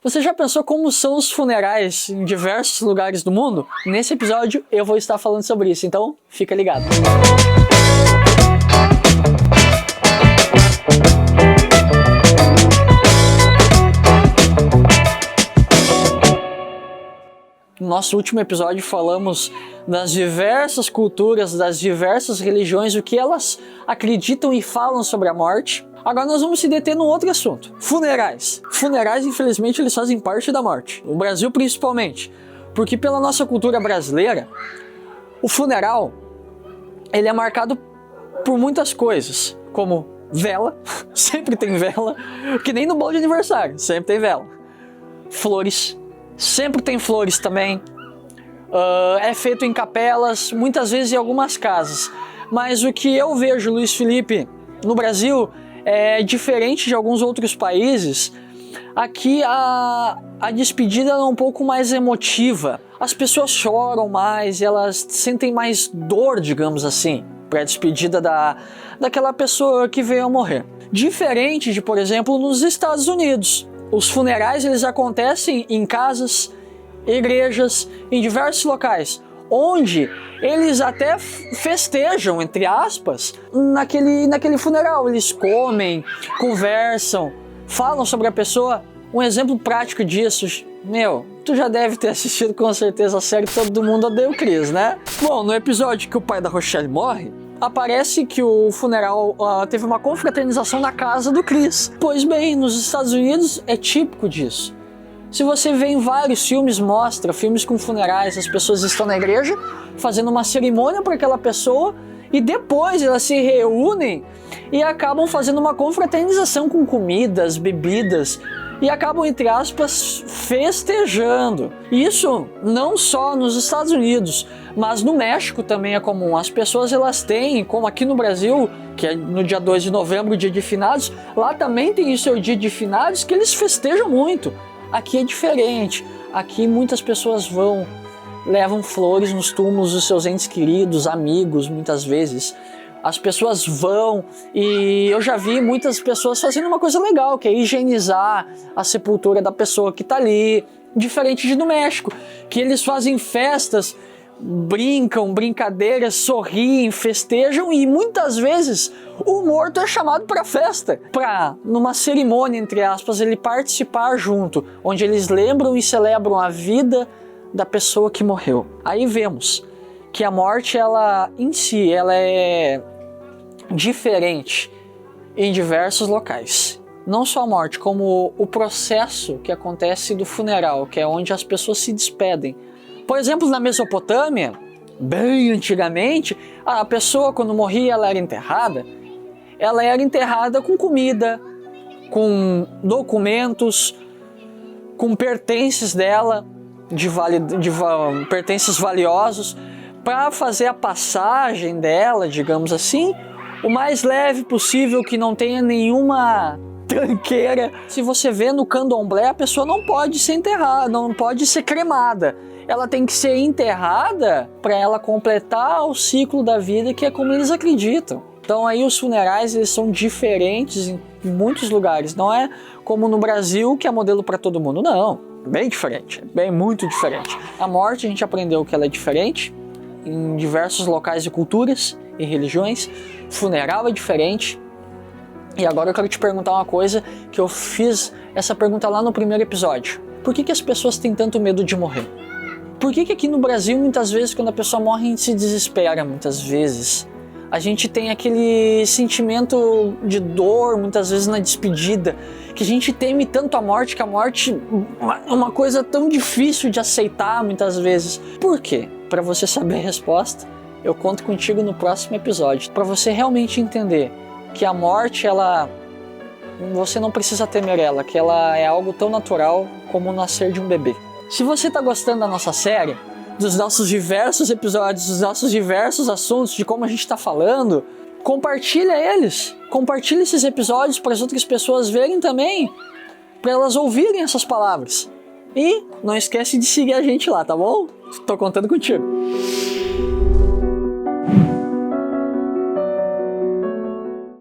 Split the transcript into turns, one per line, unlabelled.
Você já pensou como são os funerais em diversos lugares do mundo? Nesse episódio eu vou estar falando sobre isso, então fica ligado. No nosso último episódio falamos das diversas culturas, das diversas religiões, o que elas acreditam e falam sobre a morte. Agora nós vamos se deter num outro assunto. Funerais. Funerais, infelizmente, eles fazem parte da morte. No Brasil, principalmente. Porque pela nossa cultura brasileira, o funeral, ele é marcado por muitas coisas. Como vela. Sempre tem vela. Que nem no bolo de aniversário. Sempre tem vela. Flores. Sempre tem flores também. É feito em capelas. Muitas vezes em algumas casas. Mas o que eu vejo, Luiz Felipe, no Brasil... é diferente de alguns outros países. Aqui a despedida é um pouco mais emotiva. As pessoas choram mais, elas sentem mais dor, digamos assim, para a despedida daquela pessoa que veio a morrer. Diferente de, por exemplo, nos Estados Unidos. Os funerais eles acontecem em casas, igrejas, em diversos locais, onde eles até festejam, entre aspas, naquele funeral. Eles comem, conversam, falam sobre a pessoa. Um exemplo prático disso, tu já deve ter assistido com certeza a série Todo Mundo Odeia o Chris, né? Bom, no episódio que o pai da Rochelle morre, aparece que o funeral teve uma confraternização na casa do Chris. Pois bem, nos Estados Unidos é típico disso. Se você vê em vários filmes, mostra filmes com funerais, as pessoas estão na igreja fazendo uma cerimônia para aquela pessoa e depois elas se reúnem e acabam fazendo uma confraternização com comidas, bebidas e acabam, entre aspas, festejando. Isso não só nos Estados Unidos, mas no México também é comum. As pessoas elas têm, como aqui no Brasil, que é no dia 2 de novembro, o dia de finados, lá também tem o seu dia de finados que eles festejam muito. Aqui é diferente, aqui muitas pessoas levam flores nos túmulos dos seus entes queridos, amigos, muitas vezes. As pessoas vão e eu já vi muitas pessoas fazendo uma coisa legal, que é higienizar a sepultura da pessoa que está ali, diferente de no México, que eles fazem festas, brincam, brincadeiras, sorriem, festejam e muitas vezes o morto é chamado para festa, para numa cerimônia, entre aspas, ele participar junto, onde eles lembram e celebram a vida da pessoa que morreu. Aí vemos que a morte, ela em si, ela é diferente em diversos locais. Não só a morte, como o processo que acontece do funeral, que é onde as pessoas se despedem. Por exemplo, na Mesopotâmia, bem antigamente, a pessoa quando morria ela era enterrada com comida, com documentos, com pertences dela, pertences valiosos, para fazer a passagem dela, digamos assim, o mais leve possível, que não tenha nenhuma tranqueira. Se você vê no candomblé, a pessoa não pode ser enterrada, não pode ser cremada. Ela tem que ser enterrada para ela completar o ciclo da vida, que é como eles acreditam. Então aí os funerais eles são diferentes em muitos lugares. Não é como no Brasil, que é modelo para todo mundo. Não, bem diferente, muito diferente. A morte a gente aprendeu que ela é diferente em diversos locais e culturas e religiões. Funeral é diferente. E agora eu quero te perguntar uma coisa, que eu fiz essa pergunta lá no primeiro episódio. Por que as pessoas têm tanto medo de morrer? Por que aqui no Brasil, muitas vezes, quando a pessoa morre, a gente se desespera, muitas vezes? A gente tem aquele sentimento de dor, muitas vezes, na despedida, que a gente teme tanto a morte, que a morte é uma coisa tão difícil de aceitar, muitas vezes. Por quê? Para você saber a resposta, eu conto contigo no próximo episódio. Para você realmente entender que a morte, você não precisa temer ela, que ela é algo tão natural como o nascer de um bebê. Se você está gostando da nossa série, dos nossos diversos episódios, dos nossos diversos assuntos, de como a gente está falando, compartilha eles. Compartilha esses episódios para as outras pessoas verem também, para elas ouvirem essas palavras. E não esquece de seguir a gente lá, tá bom? Tô contando contigo.